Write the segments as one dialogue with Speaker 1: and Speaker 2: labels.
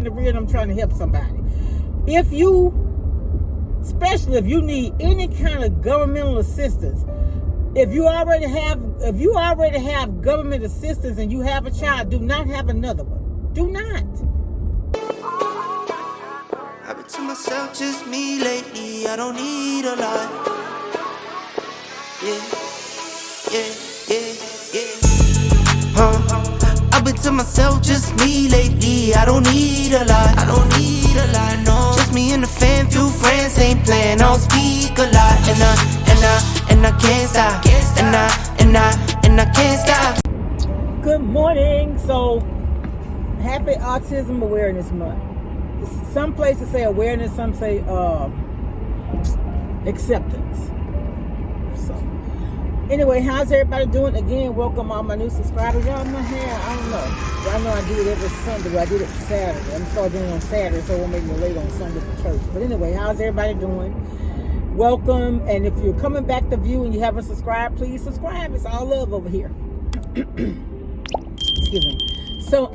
Speaker 1: the real, I'm trying to help somebody. Especially if you need any kind of governmental assistance, if you already have government assistance and you have a child, do not have another one. Do not.
Speaker 2: I've been to myself, just me lately. I don't need a lot. Yeah. I've been to myself, just me lately. I don't need a lot. No. Just me and the fam, few friends ain't playing. I don't speak a lot, and I can't stop. And I can't stop.
Speaker 1: Good morning. So, happy Autism Awareness Month. Some places say awareness, some say acceptance. So, anyway, how's everybody doing? Again, welcome all my new subscribers. Y'all, my hair, I don't know. Y'all know I do it every Sunday, but I did it Saturday. I'm starting doing it on Saturday, so it won't make me late on Sunday for church. But anyway, how's everybody doing? Welcome, and if you're coming back to view and you haven't subscribed, please subscribe. It's all love over here. Excuse me. So,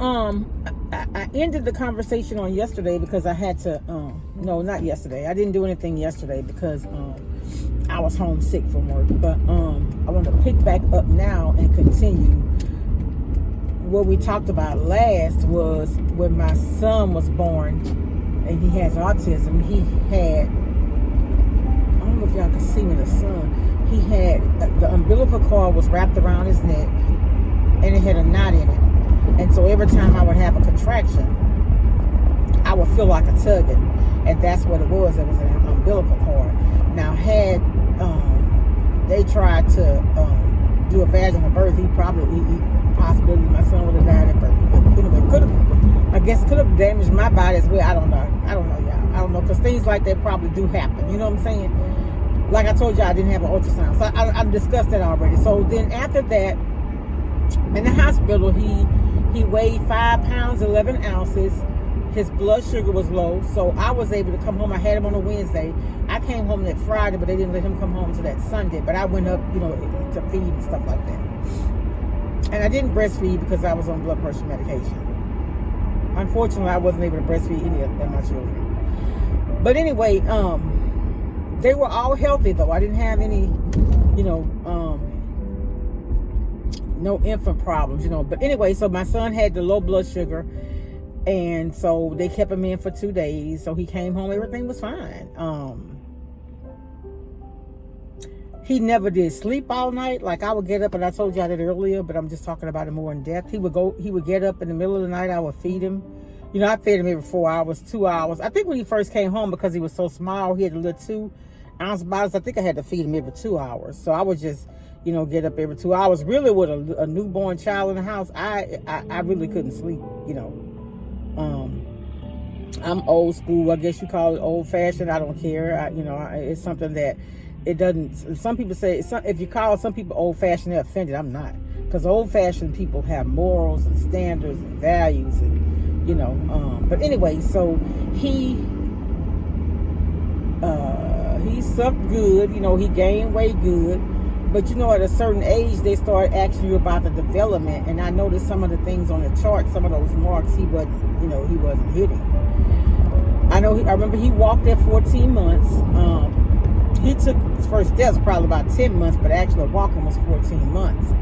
Speaker 1: I ended the conversation on yesterday because I had to, no, not yesterday. I didn't do anything yesterday because I was homesick from work. But I want to pick back up now and continue. What we talked about last was when my son was born and he has autism. He had, I don't know if y'all can see me, the sun. He had, the umbilical cord was wrapped around his neck and it had a knot in it. And so every time I would have a contraction, I would feel like a tugging. And that's what it was. It was an umbilical cord. Now, had they tried to do a vaginal birth, possibly my son would have died at birth. But anyway, could have damaged my body as well. I don't know, y'all. I don't know, because things like that probably do happen. You know what I'm saying? Like I told y'all, I didn't have an ultrasound. So I discussed that already. So then after that, in the hospital, he weighed 5 pounds, 11 ounces. His blood sugar was low, so I was able to come home. I had him on a Wednesday. I came home that Friday, but they didn't let him come home until that Sunday. But I went up, to feed and stuff like that. And I didn't breastfeed because I was on blood pressure medication. Unfortunately, I wasn't able to breastfeed any of my children. But anyway, they were all healthy, though. I didn't have any, no infant problems, But anyway, so my son had the low blood sugar, and so they kept him in for 2 days. So he came home, everything was fine. He never did sleep all night. Like, I would get up, and I told y'all that earlier, but I'm just talking about it more in depth. He would get up in the middle of the night. I would feed him. I fed him every 4 hours, 2 hours. I think when he first came home, because he was so small, he had a little 2-ounce bottles. I think I had to feed him every 2 hours. So I would just, get up every 2 hours. Really, with a newborn child in the house, I really couldn't sleep, I'm old school. I guess you call it old fashioned. I don't care. It's something that it doesn't. Some people say, if you call some people old fashioned, they're offended. I'm not, because old fashioned people have morals and standards and values, and But anyway, so he sucked good. He gained weight good. But at a certain age, they start asking you about the development. And I noticed some of the things on the chart, some of those marks, he wasn't hitting. I remember he walked at 14 months. He took his first steps probably about 10 months, but actually walking was 14 months.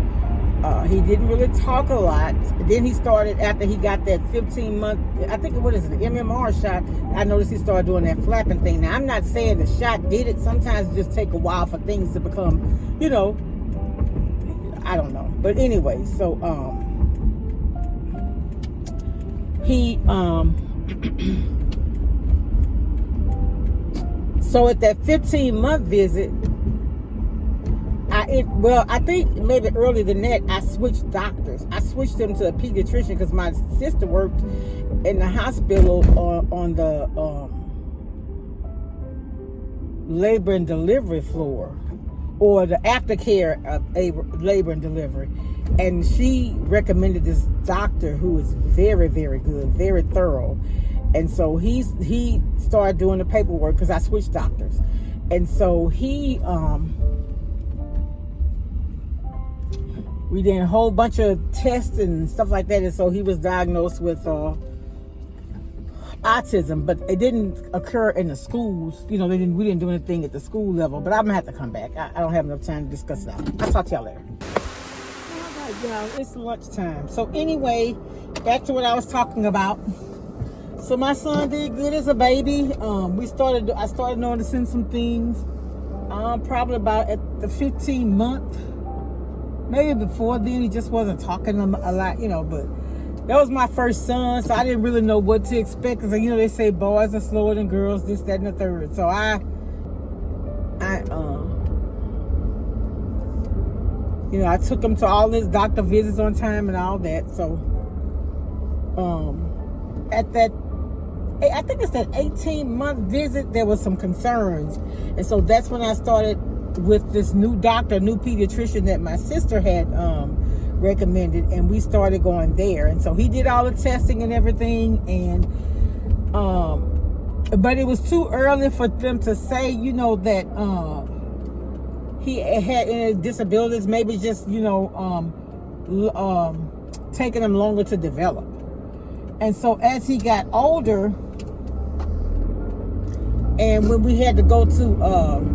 Speaker 1: He didn't really talk a lot. Then he started, after he got that 15-month, I think, what is it, the MMR shot, I noticed he started doing that flapping thing. Now, I'm not saying the shot did it. Sometimes it just take a while for things to become, I don't know. But anyway, so, so at that 15-month visit, I think maybe earlier than that, I switched doctors. I switched them to a pediatrician because my sister worked in the hospital on the labor and delivery floor, or the aftercare of labor and delivery. And she recommended this doctor who is very, very good, very thorough. And so he started doing the paperwork because I switched doctors. And so we did a whole bunch of tests and stuff like that. And so he was diagnosed with autism, but it didn't occur in the schools. We didn't do anything at the school level. But I'm gonna have to come back. I don't have enough time to discuss that. I'll talk to y'all later. All right, y'all. It's lunchtime. So anyway, back to what I was talking about. So my son did good as a baby. I started noticing some things. Probably about at the 15th month. Maybe before then, he just wasn't talking a lot, but that was my first son, so I didn't really know what to expect. Because, they say boys are slower than girls, this, that, and the third. So I took him to all his doctor visits on time and all that. So, I think it's that 18-month visit, there was some concerns. And so that's when I started with this new pediatrician that my sister had recommended, and we started going there. And so he did all the testing and everything, and but it was too early for them to say, that he had any disabilities, maybe just, taking him longer to develop. And so as he got older, and when we had to go to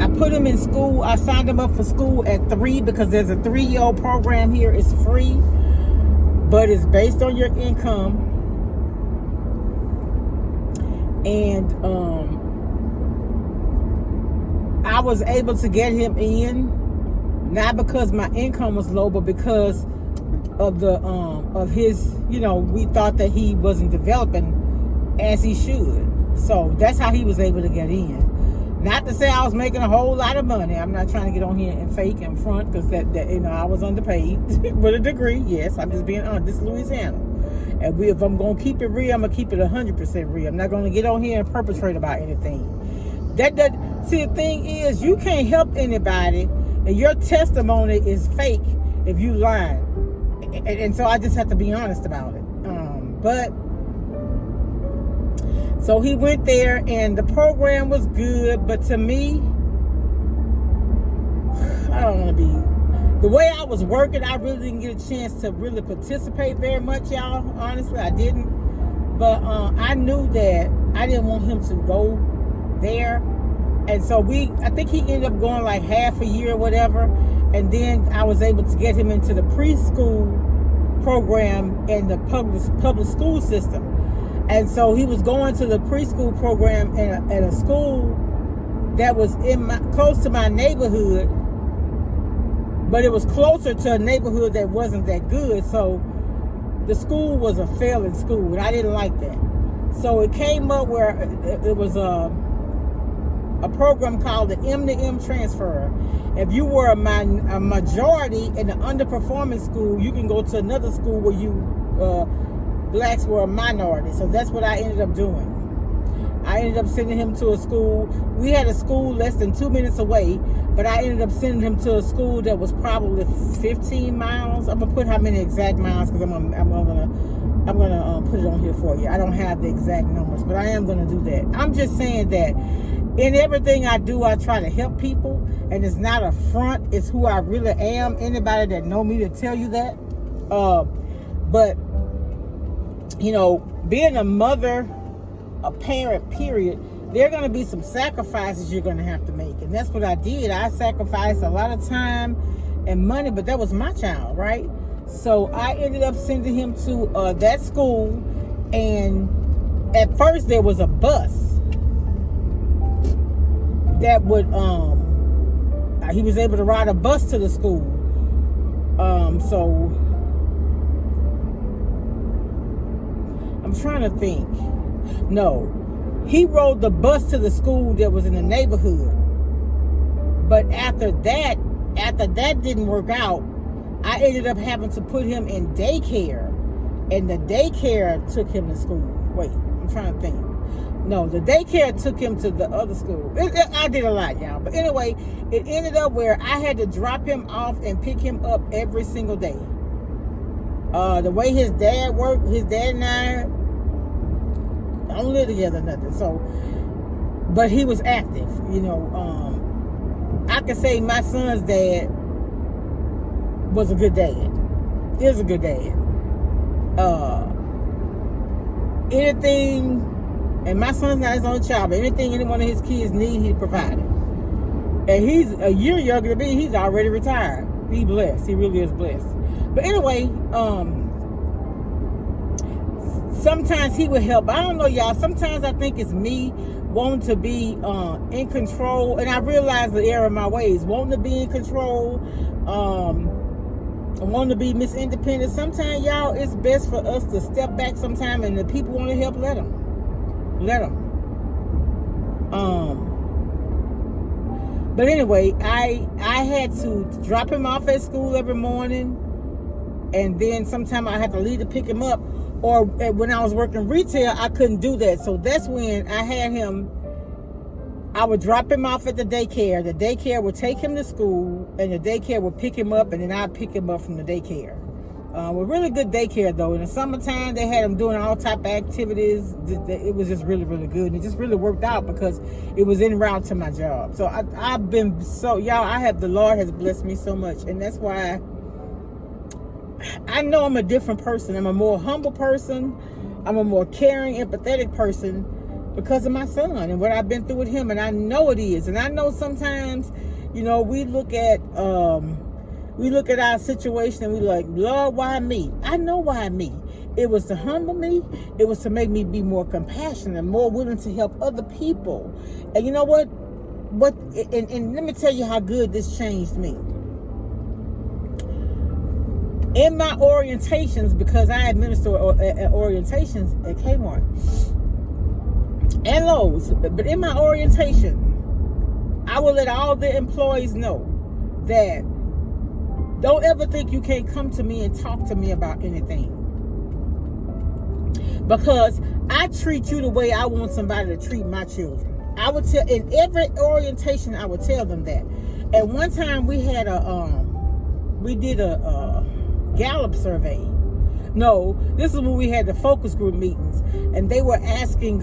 Speaker 1: I put him in school. I signed him up for school at 3 because there's a 3-year-old program here. It's free, but it's based on your income. And I was able to get him in, not because my income was low, but because of the of his, we thought that he wasn't developing as he should. So that's how he was able to get in. Not to say I was making a whole lot of money. I'm not trying to get on here and fake and front, because that I was underpaid with a degree. Yes, I'm just being honest. This is Louisiana, and if I'm gonna keep it real, I'm gonna keep it 100% real. I'm not gonna get on here and perpetrate about anything. See, the thing is, you can't help anybody, and your testimony is fake if you lie. And so I just have to be honest about it. So he went there, and the program was good, but to me, I don't want to be... The way I was working, I really didn't get a chance to really participate very much, y'all. Honestly, I didn't. But I knew that I didn't want him to go there. And so I think he ended up going like half a year or whatever. And then I was able to get him into the preschool program in the public school system. And so he was going to the preschool program at a school that was close to my neighborhood, but it was closer to a neighborhood that wasn't that good. So the school was a failing school, and I didn't like that. So it came up where it was a program called the M to M transfer. If you were a majority in an underperforming school, you can go to another school where blacks were a minority. So that's what I ended up doing. I ended up sending him to a school. We had a school less than 2 minutes away, but I ended up sending him to a school that was probably 15 miles. I'm gonna put how many exact miles, because I'm gonna put it on here for you. I don't have the exact numbers, but I am gonna do that. I'm just saying that in everything I do, I try to help people, and it's not a front. It's who I really am. Anybody that know me to tell you that. But being a mother, a parent, period, there are going to be some sacrifices you're going to have to make. And that's what I did. I sacrificed a lot of time and money, but that was my child, right? So I ended up sending him to that school. And at first there was a bus that would, he was able to ride a bus to the school. So I'm trying to think. No, he rode the bus to the school that was in the neighborhood. But after that didn't work out, I ended up having to put him in daycare, and the daycare took him to school. Wait, I'm trying to think. No, the daycare took him to the other school. I did a lot, y'all. But anyway, it ended up where I had to drop him off and pick him up every single day. The way his dad worked, his dad and I don't live together, nothing. So, but he was active, I could say my son's dad was a good dad. Is a good dad. anything, and my son's not his own child, but anything any one of his kids need, he provided. And he's a year younger than me. He's already retired. He blessed. He really is blessed. But anyway, sometimes he would help. I don't know, y'all. Sometimes I think it's me wanting to be in control, and I realize the error of my ways. Wanting to be in control, wanting to be Miss Independent. Sometimes, y'all, it's best for us to step back sometime, and the people want to help, let them. But anyway, I had to drop him off at school every morning, and then sometimes I had to leave to pick him up. Or when I was working retail, I couldn't do that. So that's when I had him, I would drop him off at the daycare. The daycare would take him to school, and the daycare would pick him up, and then I'd pick him up from the daycare. With really good daycare, though. In the summertime, they had him doing all type of activities. It was just really, really good. And it just really worked out because it was en route to my job. So I've been the Lord has blessed me so much. And that's why I know I'm a different person. I'm a more humble person. I'm a more caring, empathetic person because of my son and what I've been through with him. And I know it is. And I know sometimes, we look at our situation and we like, Lord, why me? I know why me. It was to humble me. It was to make me be more compassionate, more willing to help other people. And you know what? And let me tell you how good this changed me. In my orientations, because I administer orientations at Kmart and Lowe's, but in my orientation, I will let all the employees know that don't ever think you can't come to me and talk to me about anything. Because I treat you the way I want somebody to treat my children. I would tell, in every orientation, I would tell them that. And one time we had we did a Gallup survey. No, this is when we had the focus group meetings. And they were asking,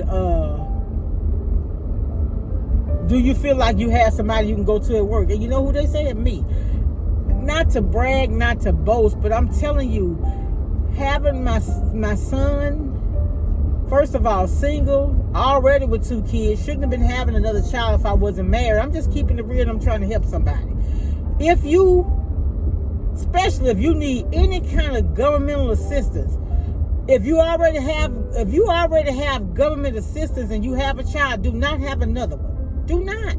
Speaker 1: do you feel like you have somebody you can go to at work? And you know who they said? Me. Not to brag, not to boast, but I'm telling you, having my son, first of all, single, already with 2 kids, shouldn't have been having another child if I wasn't married. I'm just keeping it real and I'm trying to help somebody. Especially if you need any kind of governmental assistance, if you already have government assistance and you have a child, do not have another one. Do not.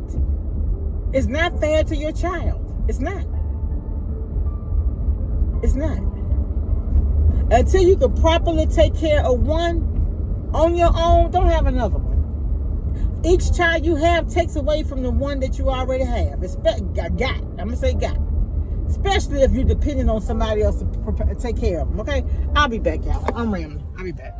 Speaker 1: It's not fair to your child. It's not. It's not. Until you can properly take care of one on your own, don't have another one. Each child you have takes away from the one that you already have. I'm going to say got. Especially if you're depending on somebody else to take care of them, okay? I'll be back, y'all. I'm rambling. I'll be back.